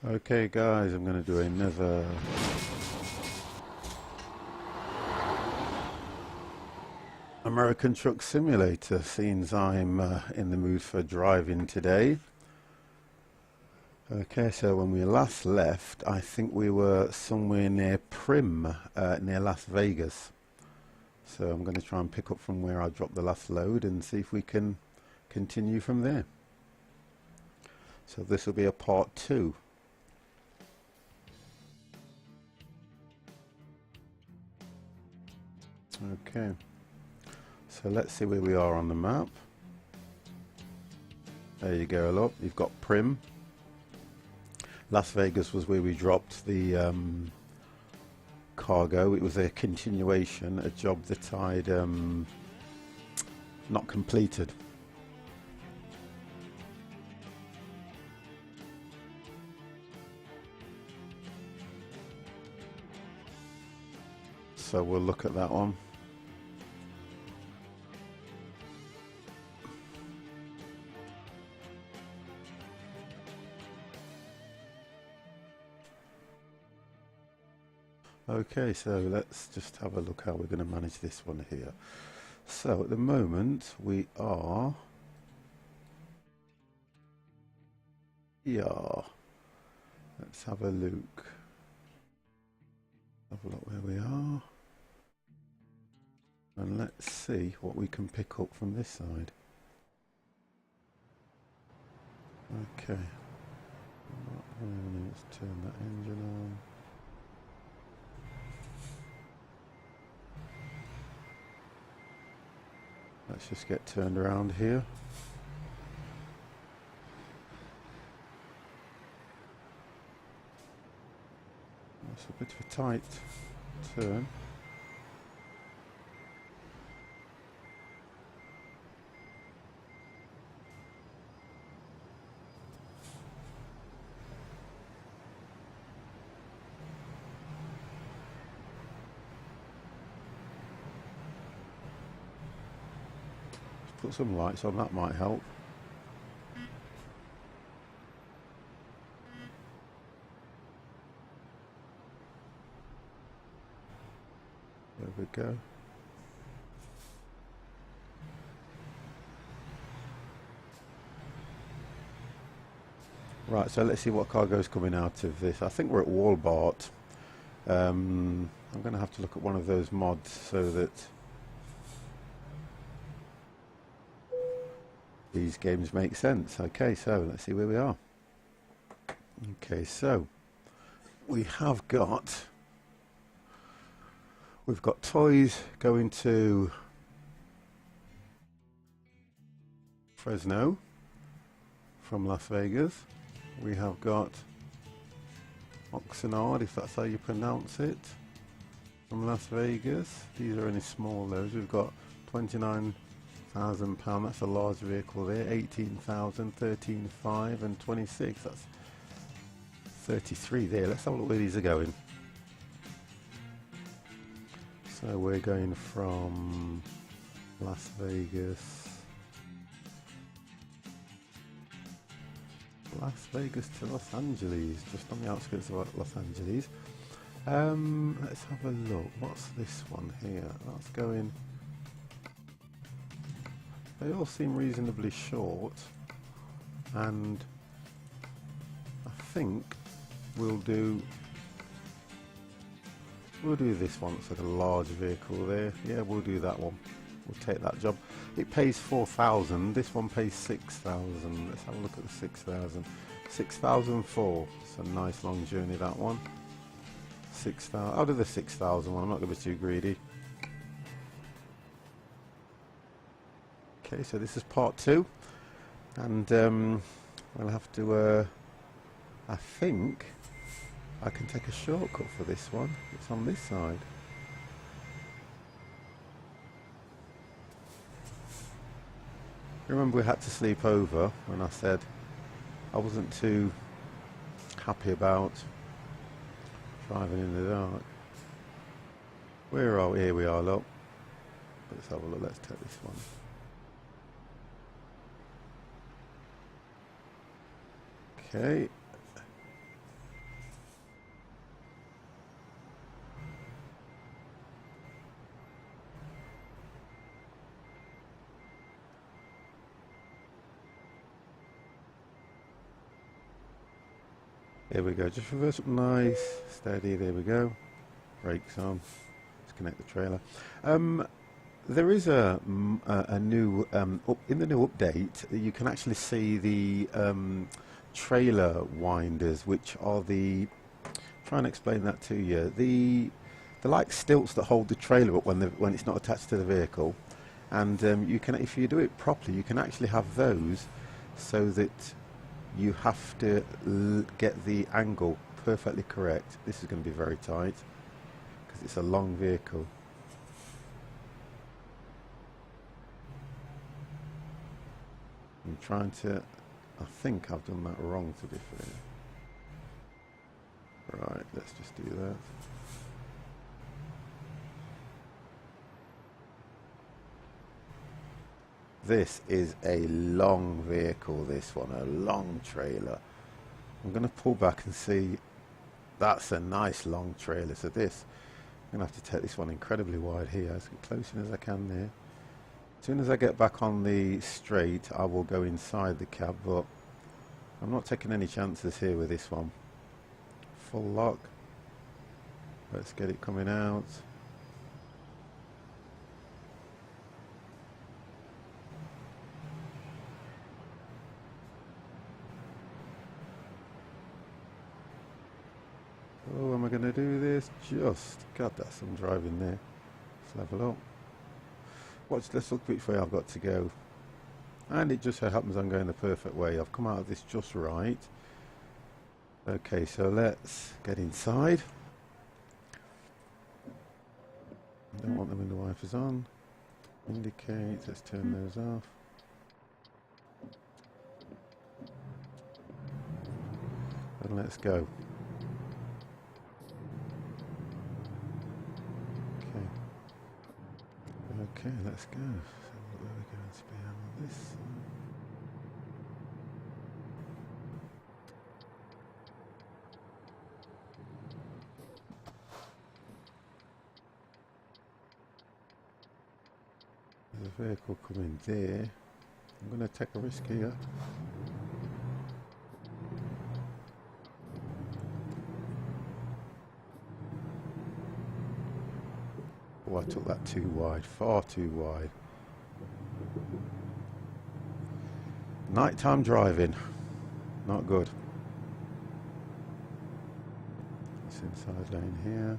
Okay guys, I'm going to do another American Truck Simulator, since I'm in the mood for driving today. Okay, so when we last left, I think we were somewhere near Prim, near Las Vegas. So I'm going to try and pick up from where I dropped the last load and see if we can continue from there. So this will be a part 2. Okay, so let's see where we are on the map. There you go, look, you've got Prim. Las Vegas was where we dropped the cargo. It was a continuation, a job that I'd not completed. So we'll look at that one. Okay, so let's just have a look how we're going to manage this one here. So at the moment we are let's have a look. Have a look where we are. And let's see what we can pick up from this side. Okay. Let's turn that engine on. Let's just get turned around here. That's a bit of a tight turn. Put some lights on, that might help. There we go. Right, so let's see what cargo's coming out of this. I think we're at wallbert. I'm going to have to look at one of those mods so that these games make sense. Okay, so let's see where we are. Okay, so we've got toys going to Fresno from Las Vegas. We have got Oxnard, if that's how you pronounce it, from Las Vegas. These are only small loads. We've got £29,000, that's a large vehicle there. 18,000, 13,500 and 26, that's 33 there. Let's have a look where these are going. So we're going from Las Vegas to Los Angeles, just on the outskirts of Los Angeles. Let's have a look. What's this one here? That's going... They all seem reasonably short, and I think we'll do this one. It's like a large vehicle there. Yeah, we'll do that one. We'll take that job. It pays 4,000. This one pays 6,000. Let's have a look at the 6,000. 6,004. It's a nice long journey, that one. 6,000. I'll do the 6,000 one. I'm not going to be too greedy. Okay, so this is part 2, and we'll have to. I think I can take a shortcut for this one. It's on this side. Remember, we had to sleep over when I said I wasn't too happy about driving in the dark. Where are we? Here we are, look. Let's have a look. Let's take this one. Okay. There we go, just reverse up nice, steady, there we go. Brakes on, let's connect the trailer. There is a new, in the new update, you can actually see the trailer winders, which are the, try and explain that to you, they're like stilts that hold the trailer up when it's not attached to the vehicle. And you can, if you do it properly, you can actually have those so that you have to get the angle perfectly correct. This is going to be very tight because it's a long vehicle. I'm trying to, I think I've done that wrong, to be fair. Right, let's just do that. This is a long vehicle, this one, a long trailer. I'm going to pull back and see, that's a nice long trailer. So this, I'm going to have to take this one incredibly wide here, as close in as I can there. As soon as I get back on the straight, I will go inside the cab, but I'm not taking any chances here with this one. Full lock. Let's get it coming out. Oh, am I going to do this? Just, God, that's some driving there. Let's level up. Watch, let's look which way I've got to go. And it just so happens I'm going the perfect way. I've come out of this just right. Okay, so let's get inside. Don't want the window wipers on. Indicate, let's turn those off. And let's go. Okay, let's go. So where are we going to be on this? There's a vehicle coming there. I'm going to take a risk here. Oh, I took that too wide, far too wide. Nighttime driving, not good. It's inside lane here.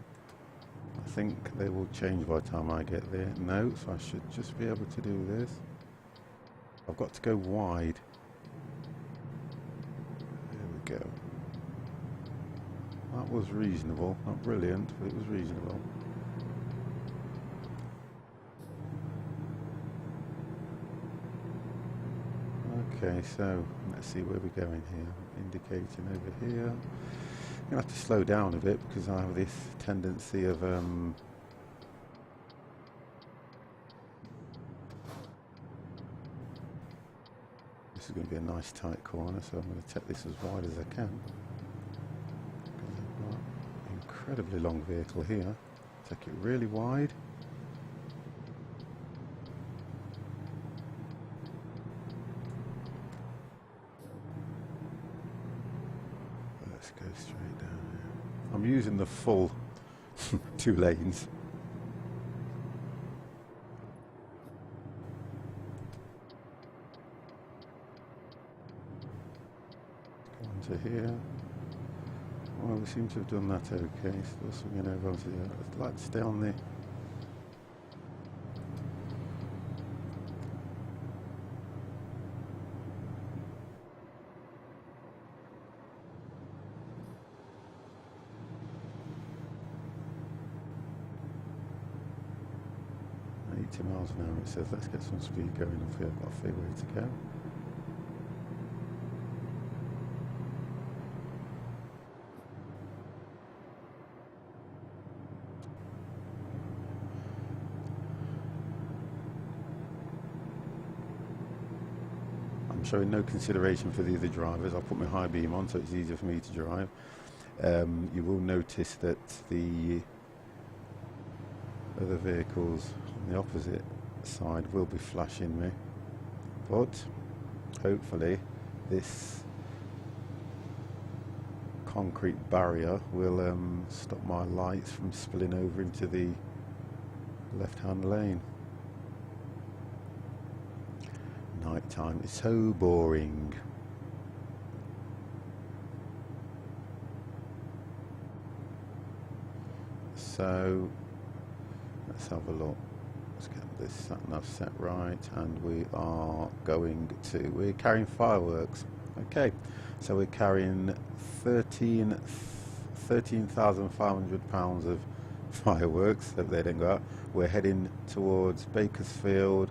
I think they will change by the time I get there. No, so I should just be able to do this. I've got to go wide. There we go. That was reasonable, not brilliant, but it was reasonable. Okay, so let's see where we're going here. Indicating over here. I'm going to have to slow down a bit because I have this tendency of this is going to be a nice tight corner, so I'm going to take this as wide as I can. I've got an incredibly long vehicle here. Take it really wide. Let's go straight down here. I'm using the full 2 lanes. Go on to here. Well, we seem to have done that okay. Still swinging over onto the other. I'd like to stay on there. 80 miles an hour it says. Let's get some speed going off here. I've got a fair way to go. I'm showing no consideration for the other drivers. I'll put my high beam on so it's easier for me to drive. You will notice that the other vehicles on the opposite side will be flashing me, but hopefully this concrete barrier will stop my lights from spilling over into the left-hand lane. Night time is so boring. So let's have a look. Let's get this sat nav set right, and we're carrying fireworks. Okay, so we're carrying 13,500 pounds of fireworks that they didn't go out. We're heading towards Bakersfield,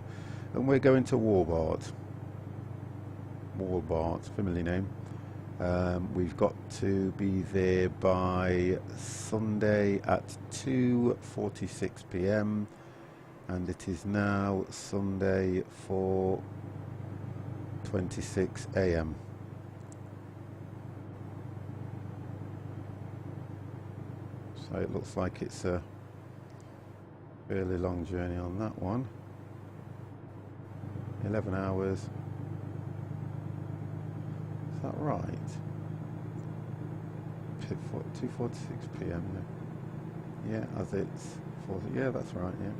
and we're going to wallbert. Familiar name. We've got to be there by Sunday at 2:46 p.m. and it is now Sunday 4:26 a.m. So it looks like it's a fairly long journey on that one. 11 hours. Is that right? 2:46 p.m. Yeah, as it's 40. Yeah, that's right. Yeah.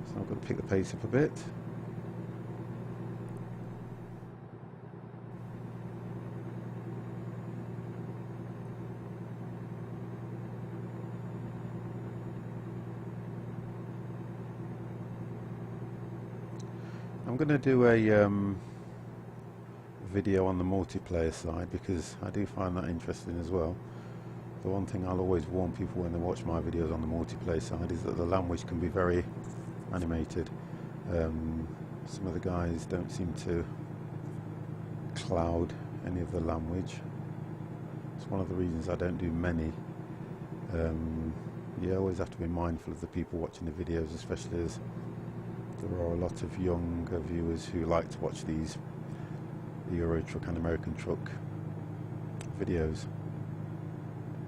So I'm going to pick the pace up a bit. I'm going to do a video on the multiplayer side because I do find that interesting as well. The one thing I'll always warn people when they watch my videos on the multiplayer side is that the language can be very animated. Some of the guys don't seem to cloud any of the language. It's one of the reasons I don't do many. You always have to be mindful of the people watching the videos, especially as there are a lot of younger viewers who like to watch these Euro truck and American truck videos,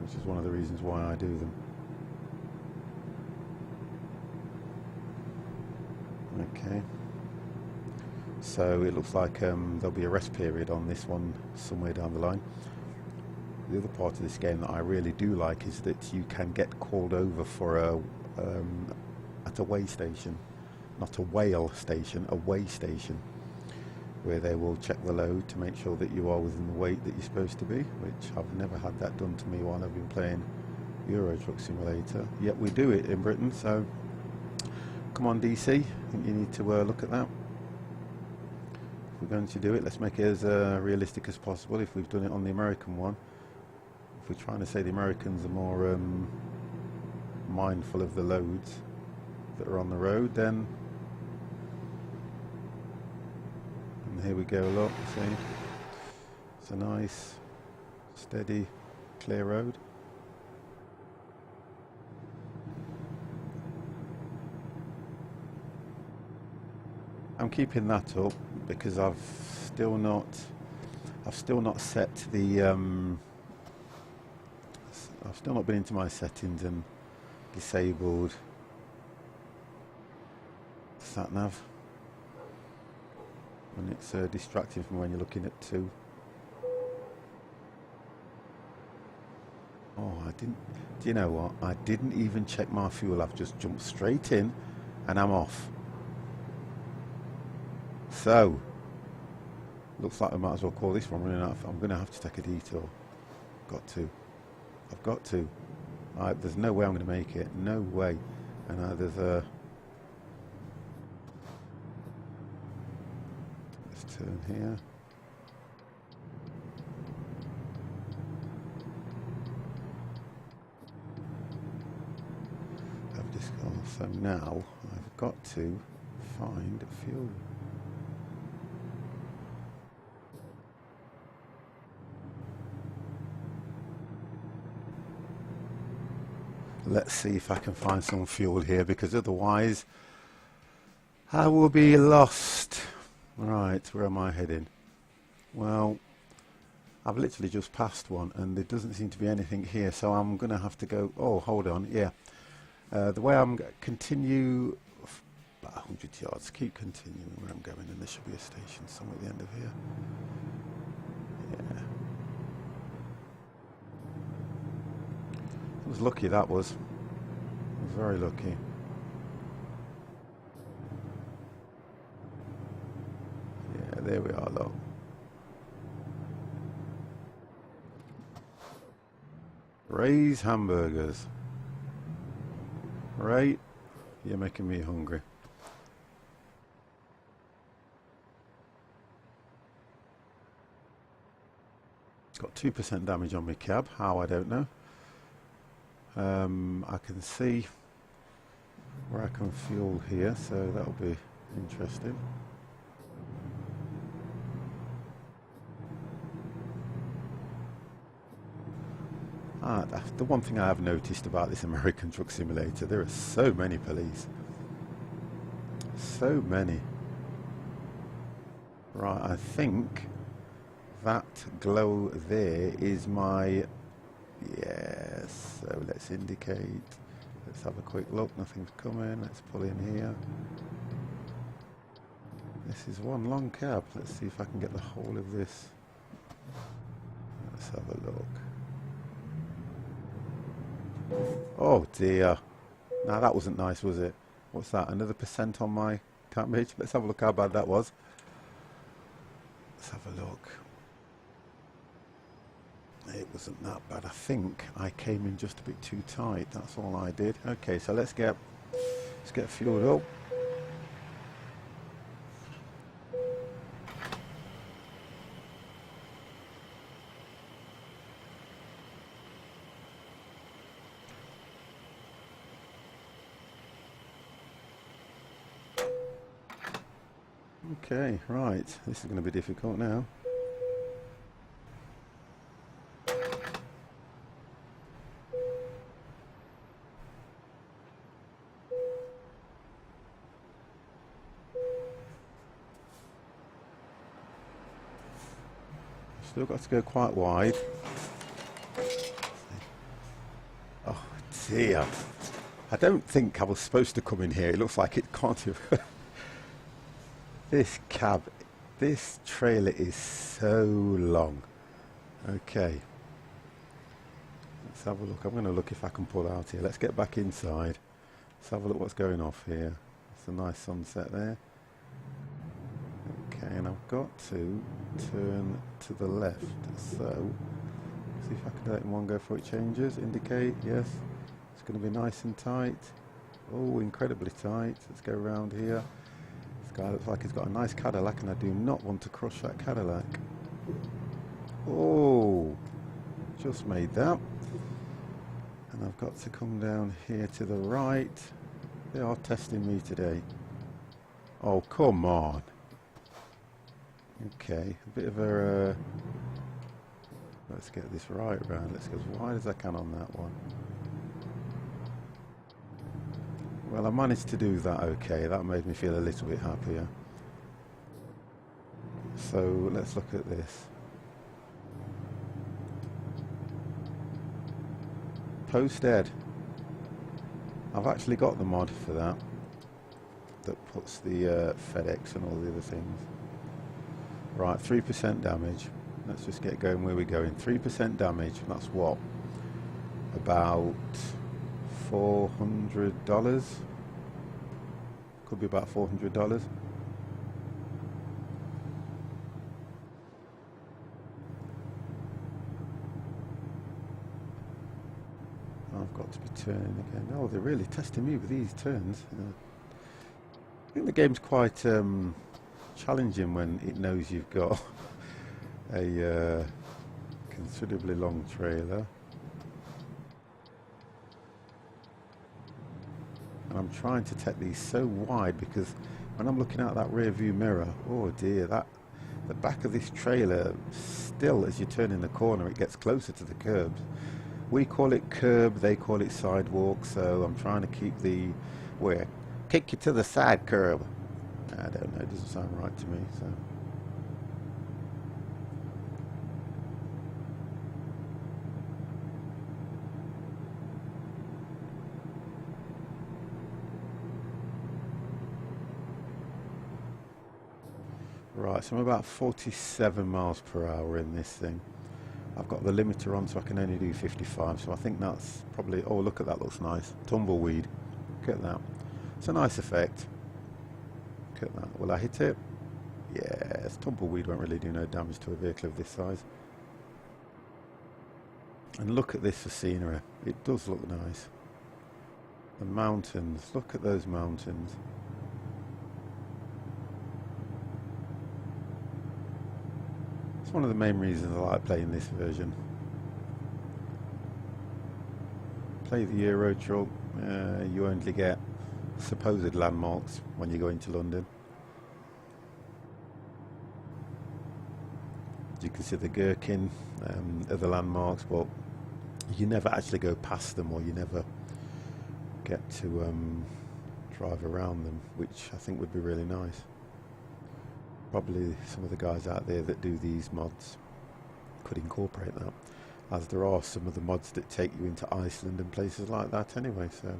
which is one of the reasons why I do them. Okay, so it looks like there'll be a rest period on this one somewhere down the line. The other part of this game that I really do like is that you can get called over for at a weigh station. Not a whale station, a weigh station, where they will check the load to make sure that you are within the weight that you're supposed to be, which I've never had that done to me while I've been playing Euro Truck Simulator. Yet we do it in Britain, so come on DC, I think you need to look at that. If we're going to do it, let's make it as realistic as possible. If we've done it on the American one, if we're trying to say the Americans are more mindful of the loads that are on the road, then here we go, look, see, it's a nice, steady, clear road. I'm keeping that up because I've still not set the, I've still not been into my settings and disabled sat nav. And it's distracting from when you're looking at 2. Oh, do you know what? I didn't even check my fuel. I've just jumped straight in and I'm off. So, looks like I might as well call this one running out. I'm going to have to take a detour. I've got to. There's no way I'm going to make it. No way. And there's a... turn here. Have this car. So now I've got to find fuel. Let's see if I can find some fuel here, because otherwise I will be lost. Right, where am I heading? Well, I've literally just passed one and there doesn't seem to be anything here, so I'm going to have to go... Oh, hold on, yeah. The way I'm going to continue about 100 yards, keep continuing where I'm going, and there should be a station somewhere at the end of here. was lucky, that was. Very lucky. Yeah, there we are, look. Ray's hamburgers. Right, you're making me hungry. Got 2% damage on my cab. How, I don't know. I can see where I can fuel here, so that'll be interesting. The one thing I have noticed about this American Truck Simulator, there are so many police. So many. Right, I think that glow there is my... Yes, so let's indicate. Let's have a quick look, nothing's coming. Let's pull in here. This is one long cab. Let's see if I can get the whole of this. Let's have a look. Oh dear. Now that wasn't nice, was it? What's that? Another % on my damage? Let's have a look how bad that was. Let's have a look. It wasn't that bad. I think I came in just a bit too tight. That's all I did. Okay, so let's get fueled up. Okay, right. This is going to be difficult now. Still got to go quite wide. Oh dear. I don't think I was supposed to come in here. It looks like it can't have. This cab, this trailer is so long. Okay. Let's have a look. I'm going to look if I can pull out here. Let's get back inside. Let's have a look what's going off here. It's a nice sunset there. Okay, and I've got to turn to the left. So, see if I can do it in one go before it changes. Indicate, yes. It's going to be nice and tight. Oh, incredibly tight. Let's go around here. This guy looks like he's got a nice Cadillac, and I do not want to crush that Cadillac. Oh, just made that. And I've got to come down here to the right. They are testing me today. Oh, come on. Okay, a bit of a... let's get this right round. Let's go as wide as I can on that one. Well, I managed to do that okay. That made me feel a little bit happier. So, let's look at this. Post-ed. I've actually got the mod for that. That puts the FedEx and all the other things. Right, 3% damage. Let's just get going where we're going. 3% damage, that's what? About $400? Could be about $400. I've got to be turning again. Oh, they're really testing me with these turns. I think the game's quite challenging when it knows you've got a considerably long trailer. And I'm trying to take these so wide because when I'm looking out that rear view mirror, oh dear, the back of this trailer, still as you turn in the corner, it gets closer to the curbs. We call it curb, they call it sidewalk, so I'm trying to keep the, where? Kick you to the side curb. I don't know, it doesn't sound right to me, so. Right, so I'm about 47 miles per hour in this thing. I've got the limiter on, so I can only do 55, so I think that's probably... Oh, look at that, looks nice. Tumbleweed. Look at that. It's a nice effect. Look at that. Will I hit it? Yes, tumbleweed won't really do no damage to a vehicle of this size. And look at this for scenery. It does look nice. The mountains. Look at those mountains. It's one of the main reasons I like playing this version. Play the Euro Truck. You only get supposed landmarks when you go into London. You can see the Gherkin, other landmarks, but you never actually go past them, or you never get to drive around them, which I think would be really nice. Probably some of the guys out there that do these mods could incorporate that, as there are some of the mods that take you into Iceland and places like that anyway, so...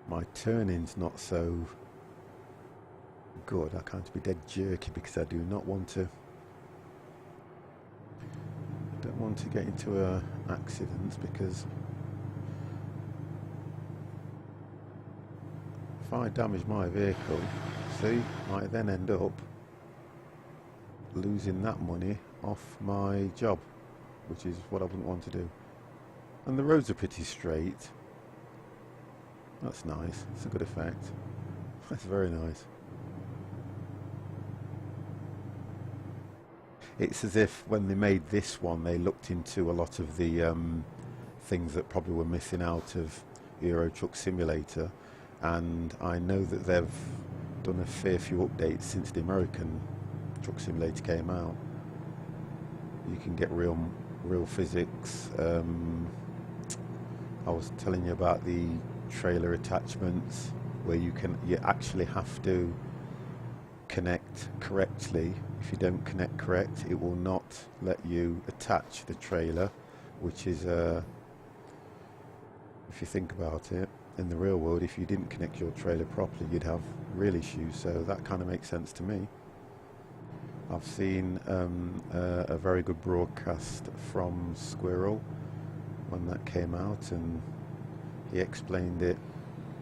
My turning's not so good. I can't be dead jerky because I do not want to. I don't want to get into accidents, because if I damage my vehicle, see, I then end up losing that money off my job, which is what I wouldn't want to do. And the roads are pretty straight. That's nice. It's a good effect. That's very nice. It's as if when they made this one, they looked into a lot of the things that probably were missing out of Euro Truck Simulator, and I know that they've done a fair few updates since the American Truck Simulator came out. You can get real physics. I was telling you about the trailer attachments, where you actually have to connect correctly. If you don't connect correct, it will not let you attach the trailer, which is if you think about it, in the real world, if you didn't connect your trailer properly, you'd have real issues. So that kind of makes sense to me. I've seen a very good broadcast from Squirrel when that came out, and he explained it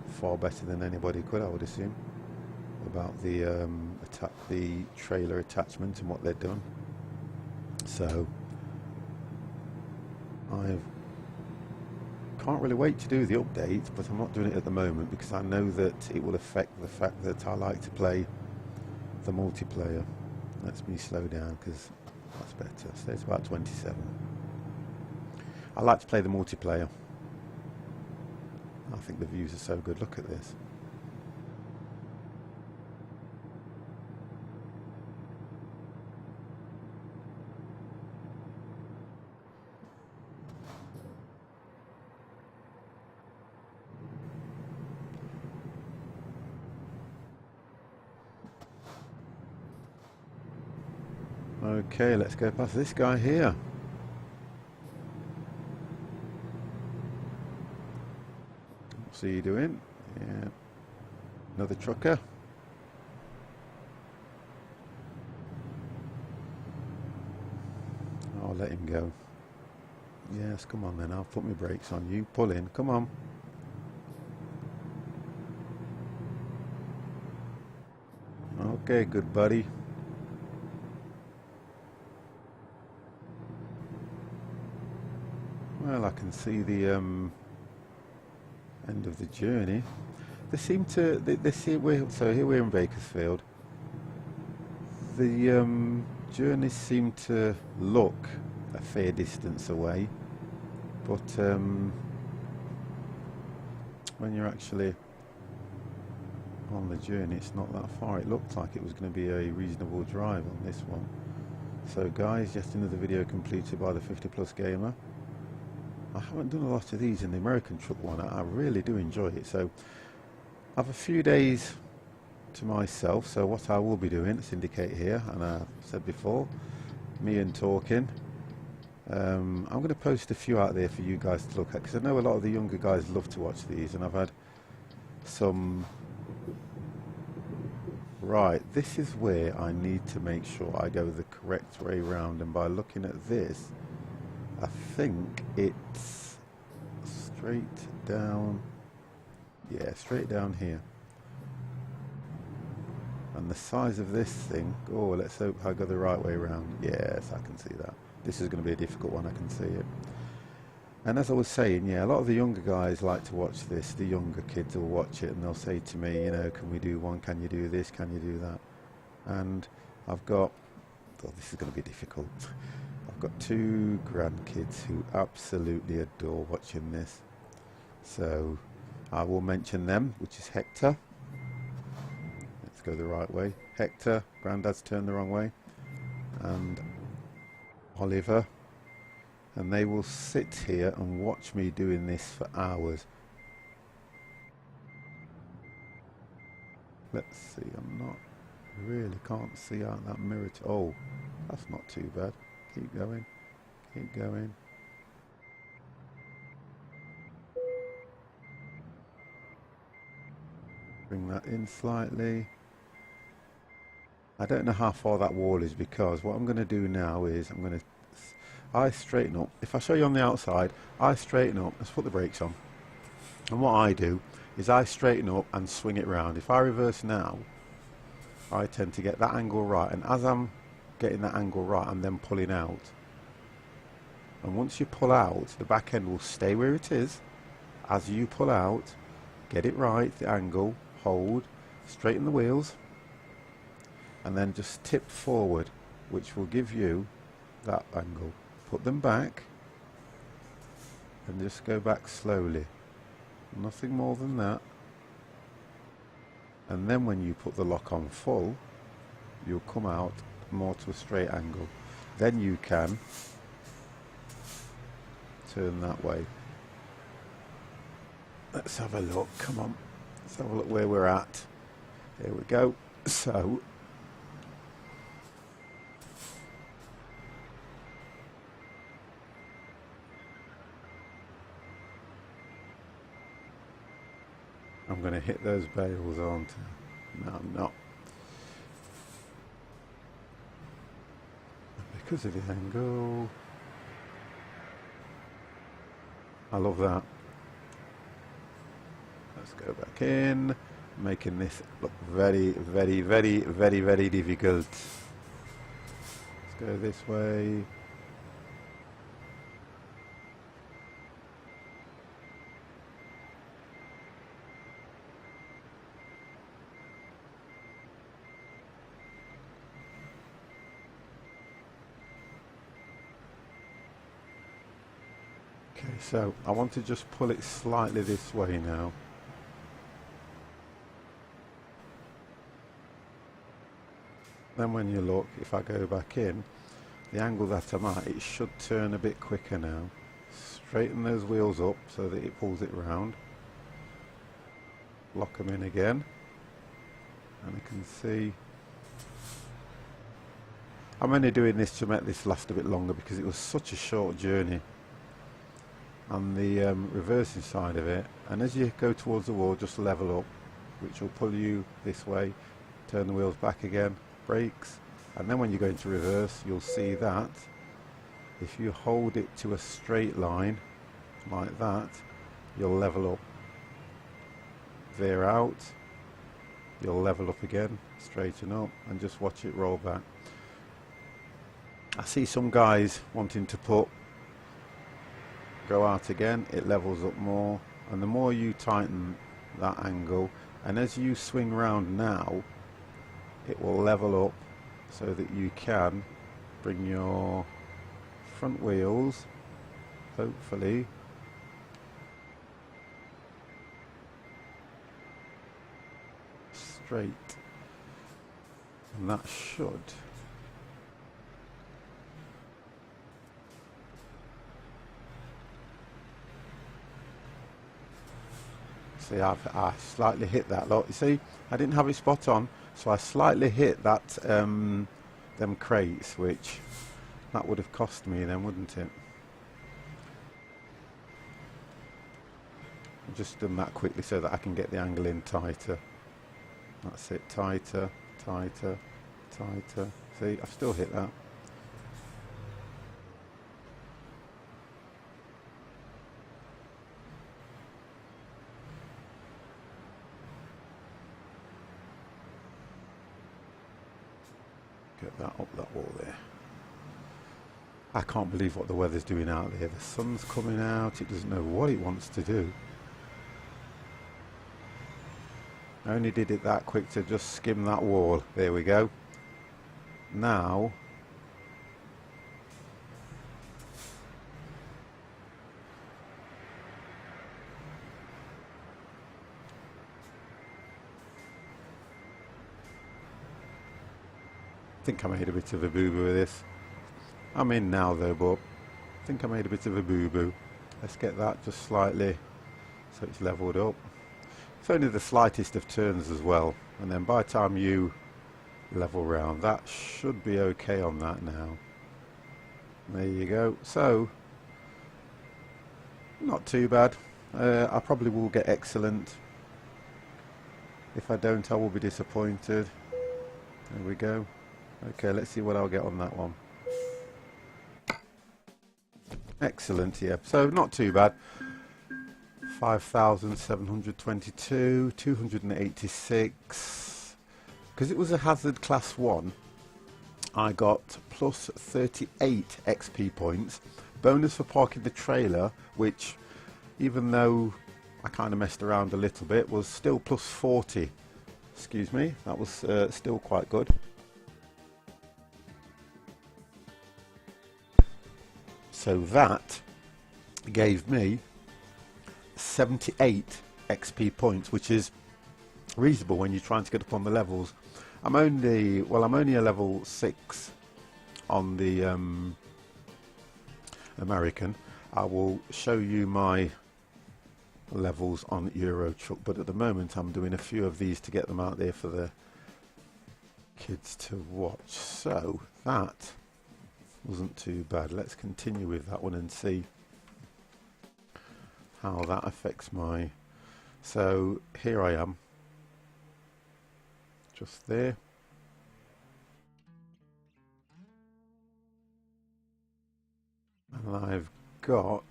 far better than anybody could, I would assume, about the trailer attachment and what they'd done. So I can't really wait to do the update, but I'm not doing it at the moment because I know that it will affect the fact that I like to play the multiplayer. Let me slow down because that's better. So it's about 27. I like to play the multiplayer. I think the views are so good. Look at this. Okay, let's go past this guy here. What's he doing? Yeah. Another trucker. I'll let him go. Yes, come on then, I'll put my brakes on. You pull in, come on. Okay, good buddy. Well, I can see the end of the journey. They seem to. So here we're in Bakersfield. The journeys seem to look a fair distance away, but when you're actually on the journey, it's not that far. It looked like it was going to be a reasonable drive on this one. So, guys, just another video completed by the 50+ gamer. I haven't done a lot of these in the American truck one. I really do enjoy it. So I have a few days to myself. So what I will be doing, let's indicate here, and I said before, me and talking. I'm going to post a few out there for you guys to look at, because I know a lot of the younger guys love to watch these, and I've had some Right, this is where I need to make sure I go the correct way round, and by looking at this, I think it's straight down, yeah, straight down here. And the size of this thing, oh, let's hope I go the right way round. Yes, I can see that. This is going to be a difficult one, I can see it. And as I was saying, yeah, a lot of the younger guys like to watch this. The younger kids will watch it and they'll say to me, you know, can we do one? Can you do this? Can you do that? And I've got, oh, this is going to be difficult. I've got two grandkids who absolutely adore watching this. So I will mention them, which is Hector. Let's go the right way. Hector, Grandad's turned the wrong way. And Oliver. And they will sit here and watch me doing this for hours. Let's see, I'm not, really can't see out that mirror. Oh, that's not too bad. Keep going, keep going. Bring that in slightly. I don't know how far that wall is, because what I'm going to do now is I straighten up. If I show you on the outside, I straighten up. Let's put the brakes on. And what I do is I straighten up and swing it round. If I reverse now, I tend to get that angle right. And as I'm getting that angle right, I'm then pulling out. And once you pull out, the back end will stay where it is. As you pull out, get it right, the angle, hold, straighten the wheels, and then just tip forward, which will give you that angle. Put them back and just go back slowly, nothing more than that. And then when you put the lock on full, you'll come out more to a straight angle. Then you can turn that way. Let's have a look, come on, let's have a look where we're at. Here we go. So I'm going to hit those bales, aren't I? No, I'm not. Because of the angle. I love that. Let's go back in, making this look very, very, very, very, very difficult. Let's go this way. Okay, so I want to just pull it slightly this way now. Then when you look, if I go back in, the angle that I'm at, it should turn a bit quicker now. Straighten those wheels up so that it pulls it round. Lock them in again. And I can see, I'm only doing this to make this last a bit longer because it was such a short journey on the reversing side of it. And as you go towards the wall, just level up, which will pull you this way. Turn the wheels back again, brakes, and then when you go into reverse, you'll see that if you hold it to a straight line like that, you'll level up. Veer out, you'll level up again, straighten up, and just watch it roll back. I see some guys wanting to go out again, it levels up more, and the more you tighten that angle, and as you swing round now, it will level up so that you can bring your front wheels, hopefully, straight, and that should see, I slightly hit that lot. You see, I didn't have it spot on, so I slightly hit that them crates, which that would have cost me then, wouldn't it? I've just done that quickly so that I can get the angle in tighter. That's it, tighter. tighter, tighter. See, I've still hit that. Get that up that wall there. I can't believe what the weather's doing out there. The sun's coming out. It doesn't know what it wants to do. I only did it that quick to just skim that wall. There we go. Now I think I made a bit of a boo-boo with this. I'm in now though, but I think I made a bit of a boo-boo. Let's get that just slightly so it's leveled up. It's only the slightest of turns as well, and then by the time you level round, that should be okay on that now. There you go. So not too bad. I probably will get excellent. If I don't, I will be disappointed. There we go. Okay, let's see what I'll get on that one. Excellent, yeah. So not too bad. 5,722, 286. Because it was a hazard class 1, I got plus 38 XP points. Bonus for parking the trailer, which, even though I kind of messed around a little bit, was still plus 40. Excuse me, that was still quite good. So that gave me 78 XP points, which is reasonable when you're trying to get up on the levels. I'm only a level 6 on the American. I will show you my levels on Euro Truck, but at the moment I'm doing a few of these to get them out there for the kids to watch. So that wasn't too bad. Let's continue with that one and see how that affects my... So here I am, just there. And I've got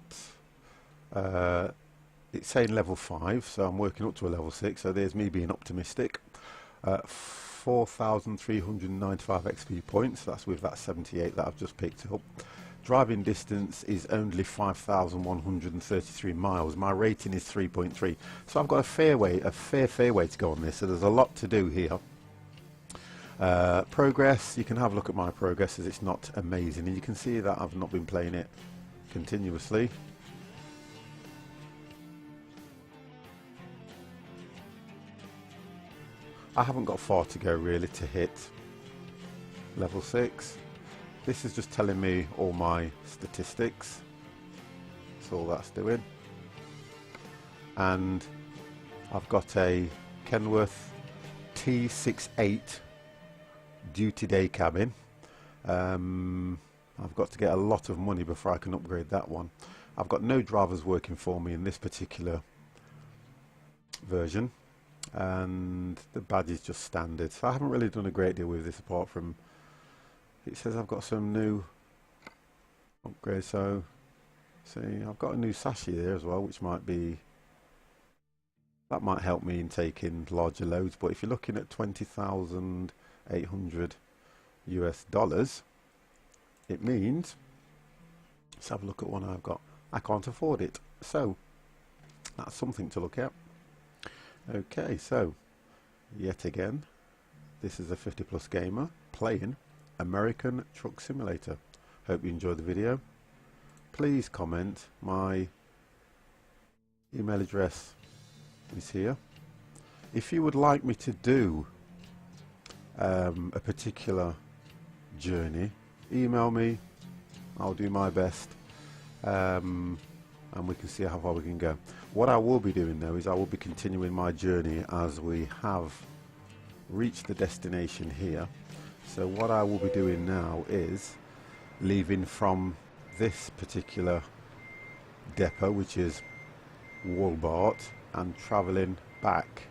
it's saying level 5, so I'm working up to a level 6, so there's me being optimistic. 4,395 XP points, that's with that 78 that I've just picked up. Driving distance is only 5,133 miles. My rating is 3.3, so I've got a fair way to go on this, so there's a lot to do here. Progress, you can have a look at my progress, as it's not amazing, and you can see that I've not been playing it continuously. I haven't got far to go really to hit level 6. This is just telling me all my statistics. That's all that's doing. And I've got a Kenworth T68 duty day cabin. I've got to get a lot of money before I can upgrade that one. I've got no drivers working for me in this particular version, and the badge is just standard, so I haven't really done a great deal with this, apart from it says I've got some new upgrades. So see, I've got a new sashi there as well, which might help me in taking larger loads. But if you're looking at $20,800 US, it means, let's have a look at one I've got. I can't afford it, so that's something to look at. Okay, so yet again, this is a 50+ gamer playing American Truck Simulator. Hope you enjoyed the video. Please comment. My email address is here. If you would like me to do a particular journey, email me. I'll do my best, and we can see how far we can go. What I will be doing though is I will be continuing my journey as we have reached the destination here. So what I will be doing now is leaving from this particular depot, which is Wallbert, and travelling back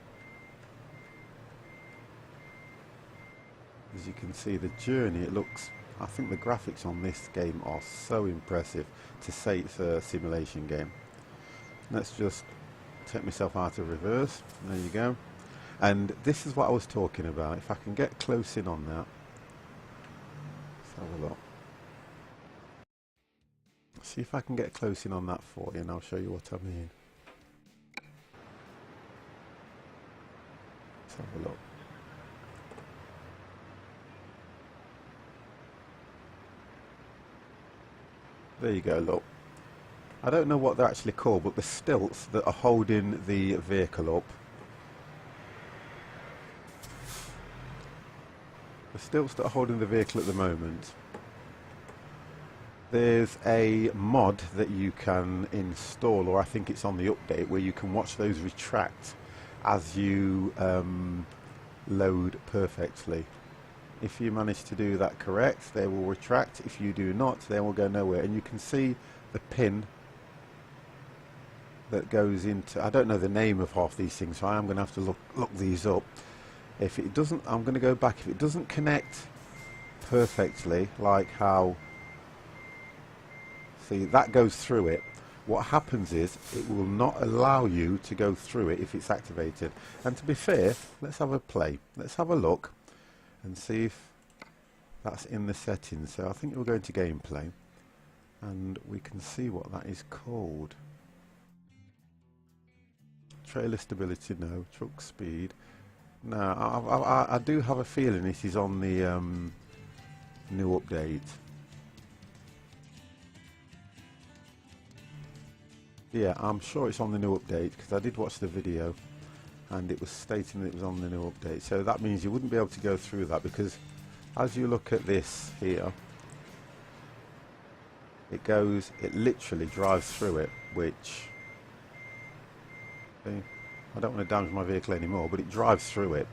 As you can see, the journey, it looks, I think the graphics on this game are so impressive to say it's a simulation game. Let's just take myself out of reverse. There you go. And this is what I was talking about. If I can get close in on that. Let's have a look. See if I can get close in on that for you and I'll show you what I mean. Let's have a look. There you go, look. I don't know what they're actually called, but the stilts that are holding the vehicle up. The stilts that are holding the vehicle at the moment. There's a mod that you can install, or I think it's on the update, where you can watch those retract as you load perfectly. If you manage to do that correct, they will retract. If you do not, they will go nowhere. And you can see the pin that goes into, I don't know the name of half these things, so I am going to have to look these up. If it doesn't, I'm going to go back. If it doesn't connect perfectly, like how, see, that goes through it. What happens is it will not allow you to go through it if it's activated. And to be fair, let's have a play. Let's have a look and see if that's in the settings. So I think we'll go into gameplay and we can see what that is called. Trailer stability, no. Truck speed, no. I do have a feeling this is on the new update. Yeah, I'm sure it's on the new update because I did watch the video and it was stating that it was on the new update. So that means you wouldn't be able to go through that, because as you look at this here, it literally drives through it, which, see, I don't want to damage my vehicle anymore, but it drives through it.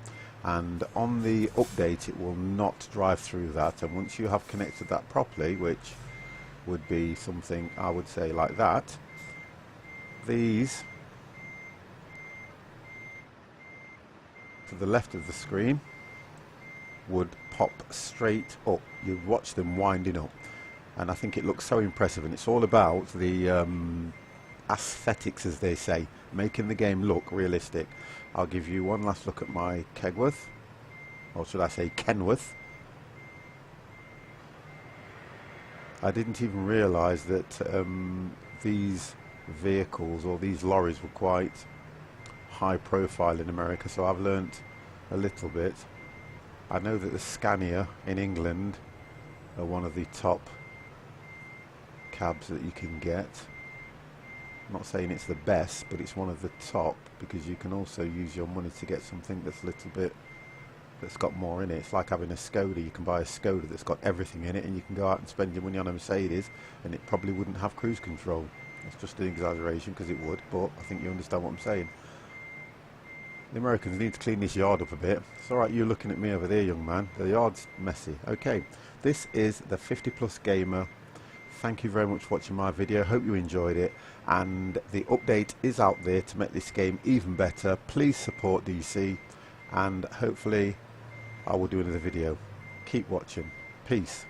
And on the update it will not drive through that, and once you have connected that properly, which would be something I would say like that, these to the left of the screen would pop straight up. You'd watch them winding up, and I think it looks so impressive, and it's all about the aesthetics, as they say, making the game look realistic. I'll give you one last look at my Kegworth, or should I say Kenworth. I didn't even realise that these vehicles or these lorries were quite high profile in America, so I've learnt a little bit. I know that the Scania in England are one of the top cabs that you can get. I'm not saying it's the best, but it's one of the top, because you can also use your money to get something that's a little bit, that's got more in it. It's like having a Skoda. You can buy a Skoda that's got everything in it, and you can go out and spend your money on a Mercedes and it probably wouldn't have cruise control. It's just an exaggeration, because it would, but I think you understand what I'm saying. The Americans need to clean this yard up a bit. It's alright you looking at me over there, young man. The yard's messy. Okay, this is the 50 Plus Gamer. Thank you very much for watching my video. Hope you enjoyed it, and the update is out there to make this game even better. Please support DC, and hopefully I will do another video. Keep watching. Peace.